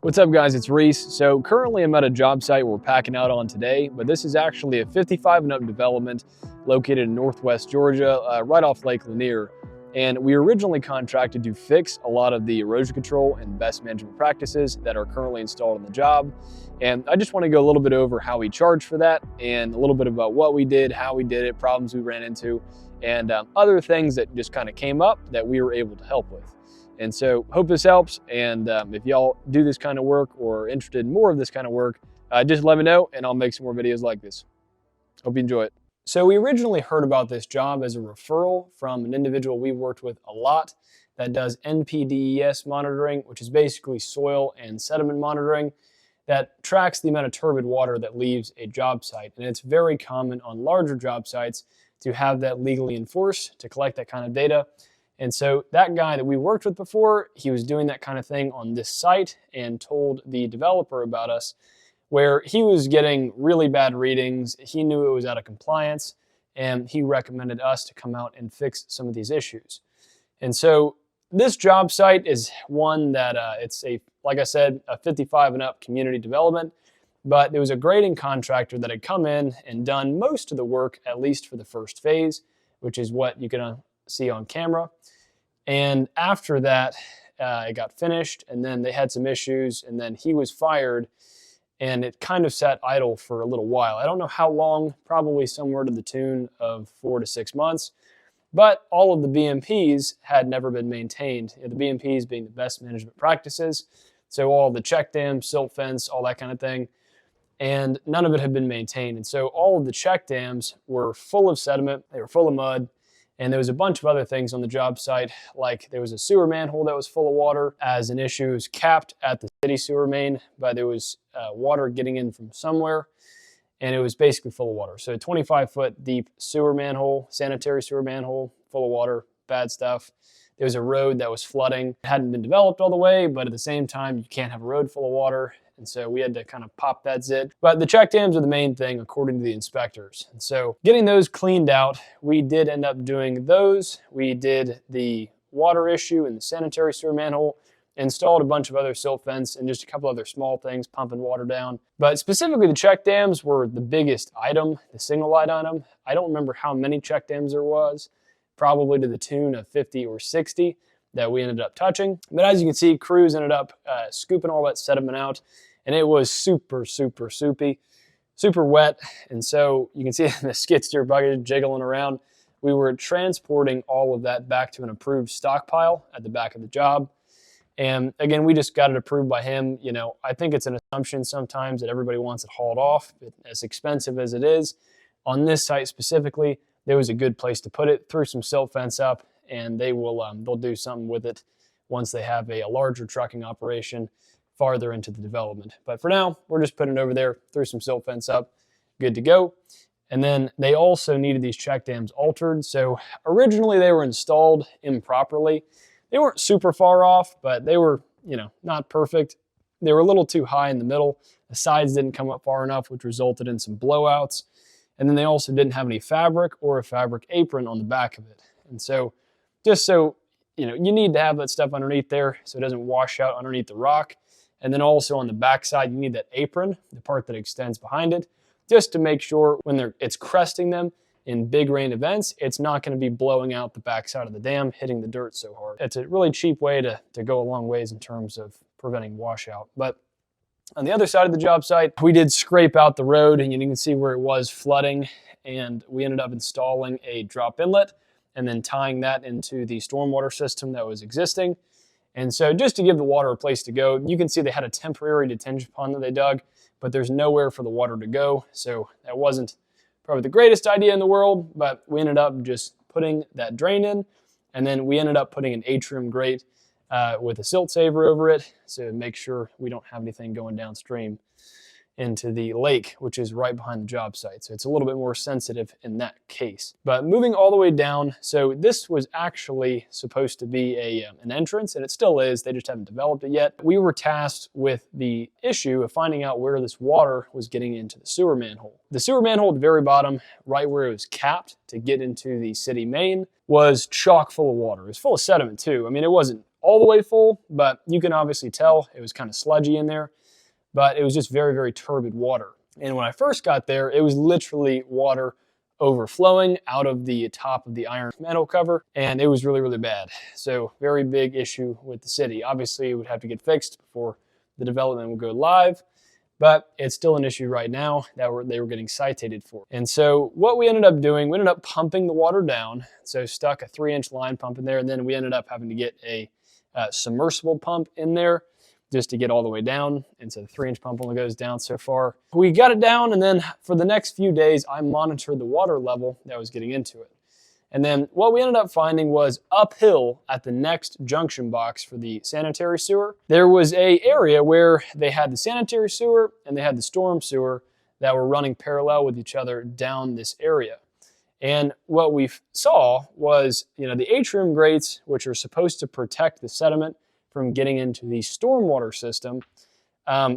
What's up guys, it's Reese. So currently I'm at a job site we're packing out on today, but this is actually a 55 and up development located in Northwest Georgia, right off Lake Lanier. And we were originally contracted to fix a lot of the erosion control and best management practices that are currently installed on the job. And I just want to go a little bit over how we charge for that and a little bit about what we did, how we did it, problems we ran into, and other things that just kind of came up that we were able to help with. And so hope this helps. And if y'all do this kind of work or are interested in more of this kind of work, just let me know and I'll make some more videos like this. Hope you enjoy it. So we originally heard about this job as a referral from an individual we worked with a lot that does NPDES monitoring, which is basically soil and sediment monitoring that tracks the amount of turbid water that leaves a job site. And it's very common on larger job sites to have that legally enforced to collect that kind of data. And so that guy that we worked with before, he was doing that kind of thing on this site and told the developer about us, where he was getting really bad readings. He knew it was out of compliance, and he recommended us to come out and fix some of these issues. And so this job site is one that it's like I said, a 55 and up community development, but there was a grading contractor that had come in and done most of the work, at least for the first phase, which is what you can see on camera. And after that, it got finished, and then they had some issues, and then he was fired, and it kind of sat idle for a little while. I don't know how long, probably somewhere to the tune of 4 to 6 months, but all of the BMPs had never been maintained. The BMPs being the best management practices, so all the check dams, silt fence, all that kind of thing, and none of it had been maintained. And so all of the check dams were full of sediment, they were full of mud, and there was a bunch of other things on the job site, like there was a sewer manhole that was full of water as an issue. It was capped at the city sewer main, but there was water getting in from somewhere, and it was basically full of water. So a 25-foot deep sewer manhole, sanitary sewer manhole, full of water, bad stuff. There was a road that was flooding. It hadn't been developed all the way, but at the same time, you can't have a road full of water. And so we had to kind of pop that zit. But the check dams are the main thing according to the inspectors. And so getting those cleaned out, we did end up doing those. We did the water issue in the sanitary sewer manhole, installed a bunch of other silt fence and just a couple other small things, pumping water down. But specifically the check dams were the biggest item, the single light item. I don't remember how many check dams there was, probably to the tune of 50 or 60 that we ended up touching. But as you can see, crews ended up scooping all that sediment out, and it was super, super soupy, super wet. And so you can see the skid steer bucket jiggling around. We were transporting all of that back to an approved stockpile at the back of the job. And again, we just got it approved by him. You know, I think it's an assumption sometimes that everybody wants it hauled off, as expensive as it is. On this site specifically, there was a good place to put it, threw some silt fence up, and they'll do something with it once they have a larger trucking operation farther into the development. But for now, we're just putting it over there, threw some silt fence up, good to go. And then they also needed these check dams altered. So originally they were installed improperly. They weren't super far off, but they were, not perfect. They were a little too high in the middle. The sides didn't come up far enough, which resulted in some blowouts. And then they also didn't have any fabric or a fabric apron on the back of it. And so just so, you need to have that stuff underneath there so it doesn't wash out underneath the rock. And then also on the back side, you need that apron, the part that extends behind it, just to make sure when it's cresting them in big rain events, it's not going to be blowing out the back side of the dam, hitting the dirt so hard. It's a really cheap way to go a long ways in terms of preventing washout. But on the other side of the job site, we did scrape out the road, and you can see where it was flooding, and we ended up installing a drop inlet and then tying that into the stormwater system that was existing. And so just to give the water a place to go, you can see they had a temporary detention pond that they dug, but there's nowhere for the water to go. So that wasn't probably the greatest idea in the world, but we ended up just putting that drain in, and then we ended up putting an atrium grate with a silt saver over it to make sure we don't have anything going downstream into the lake, which is right behind the job site. So it's a little bit more sensitive in that case. But moving all the way down, so this was actually supposed to be an entrance, and it still is, they just haven't developed it yet. We were tasked with the issue of finding out where this water was getting into the sewer manhole. The sewer manhole at the very bottom, right where it was capped to get into the city main, was chock full of water. It was full of sediment too. I mean, it wasn't all the way full, but you can obviously tell it was kind of sludgy in there, but it was just very, very turbid water. And when I first got there, it was literally water overflowing out of the top of the iron mantle cover, and it was really, really bad. So very big issue with the city. Obviously, it would have to get fixed before the development would go live, but it's still an issue right now that they were getting cited for. And so what we ended up doing, we ended up pumping the water down, so stuck a 3-inch line pump in there, and then we ended up having to get a submersible pump in there just to get all the way down. And so the 3-inch pump only goes down so far. We got it down, and then for the next few days, I monitored the water level that was getting into it. And then what we ended up finding was uphill at the next junction box for the sanitary sewer, there was an area where they had the sanitary sewer and they had the storm sewer that were running parallel with each other down this area. And what we saw was, the atrium grates, which are supposed to protect the sediment from getting into the stormwater system,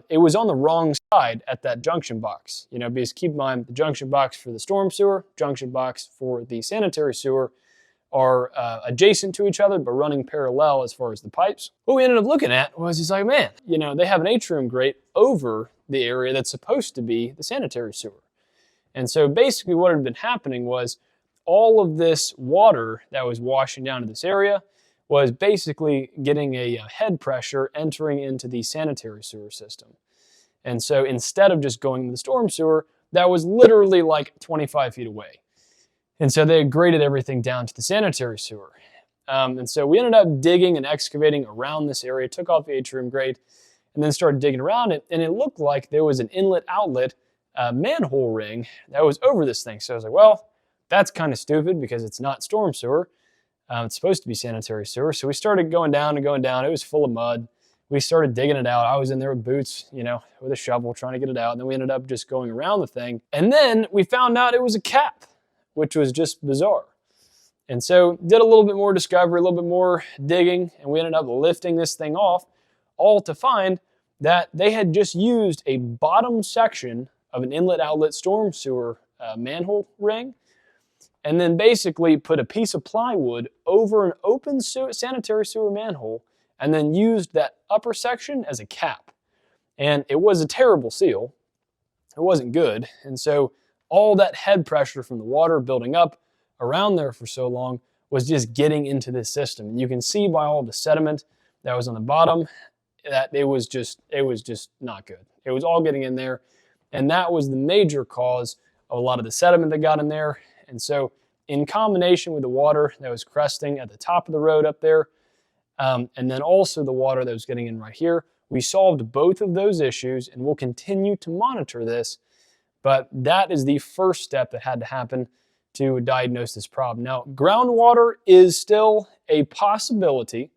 it was on the wrong side at that junction box. Because keep in mind, the junction box for the storm sewer, junction box for the sanitary sewer are adjacent to each other, but running parallel as far as the pipes. What we ended up looking at was, it's like, man, they have an atrium grate over the area that's supposed to be the sanitary sewer. And so basically what had been happening was all of this water that was washing down to this area was basically getting a head pressure entering into the sanitary sewer system. And so instead of just going to the storm sewer, that was literally like 25 feet away. And so they graded everything down to the sanitary sewer. And so we ended up digging and excavating around this area, took off the atrium grate, and then started digging around it. And it looked like there was an inlet-outlet manhole ring that was over this thing. So I was like, well, that's kind of stupid because it's not storm sewer. It's supposed to be sanitary sewer. So we started going down and going down. It was full of mud. We started digging it out. I was in there with boots, with a shovel trying to get it out. And then we ended up just going around the thing. And then we found out it was a cap, which was just bizarre. And so did a little bit more discovery, a little bit more digging, and we ended up lifting this thing off, all to find that they had just used a bottom section of an inlet-outlet storm sewer manhole ring, and then basically put a piece of plywood over an open sanitary sewer manhole, and then used that upper section as a cap. And it was a terrible seal. It wasn't good. And so all that head pressure from the water building up around there for so long was just getting into this system. And you can see by all the sediment that was on the bottom that it was just not good. It was all getting in there. And that was the major cause of a lot of the sediment that got in there. And so in combination with the water that was cresting at the top of the road up there, and then also the water that was getting in right here, we solved both of those issues, and we'll continue to monitor this. But that is the first step that had to happen to diagnose this problem. Now, groundwater is still a possibility,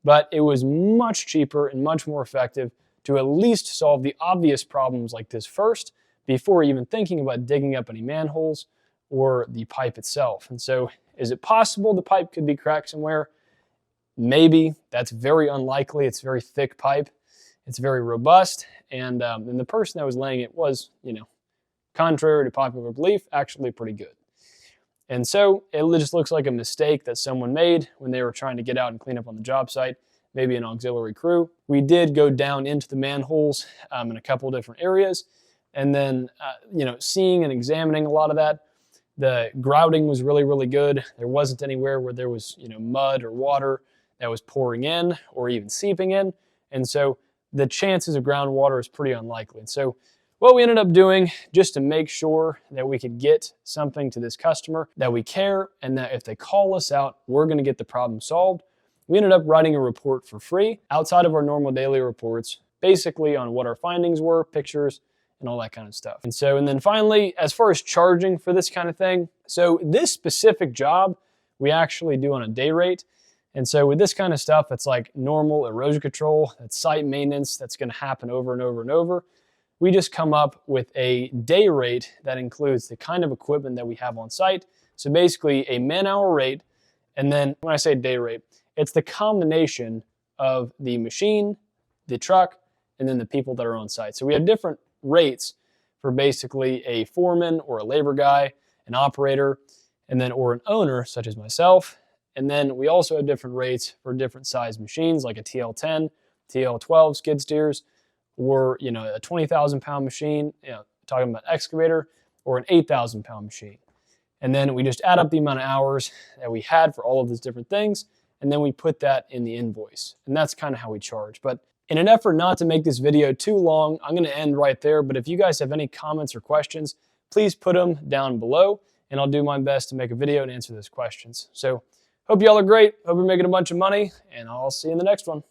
but it was much cheaper and much more effective to at least solve the obvious problems like this first, before even thinking about digging up any manholes or the pipe itself. And so, is it possible the pipe could be cracked somewhere? Maybe. That's very unlikely. It's a very thick pipe. It's very robust. And the person that was laying it was, contrary to popular belief, actually pretty good. And so it just looks like a mistake that someone made when they were trying to get out and clean up on the job site, maybe an auxiliary crew. We did go down into the manholes in a couple different areas. And then, seeing and examining a lot of that, the grouting was really, really good. There wasn't anywhere where there was, mud or water that was pouring in or even seeping in. And so the chances of groundwater is pretty unlikely. And so what we ended up doing, just to make sure that we could get something to this customer, that we care, and that if they call us out, we're going to get the problem solved, we ended up writing a report for free outside of our normal daily reports, basically on what our findings were, pictures, and all that kind of stuff. And then finally, as far as charging for this kind of thing, so this specific job we actually do on a day rate. And so with this kind of stuff, it's like normal erosion control, that's site maintenance, that's going to happen over and over and over. We just come up with a day rate that includes the kind of equipment that we have on site. So basically a man-hour rate, and then when I say day rate, it's the combination of the machine, the truck, and then the people that are on site. So we have different rates for basically a foreman or a labor guy, an operator, and then or an owner such as myself. And then we also have different rates for different size machines, like a TL10, TL12 skid steers, or a 20,000 pound machine, talking about excavator, or an 8,000 pound machine. And then we just add up the amount of hours that we had for all of these different things, and then we put that in the invoice. And that's kind of how we charge. But in an effort not to make this video too long, I'm going to end right there. But if you guys have any comments or questions, please put them down below, and I'll do my best to make a video and answer those questions. So hope y'all are great. Hope you're making a bunch of money, and I'll see you in the next one.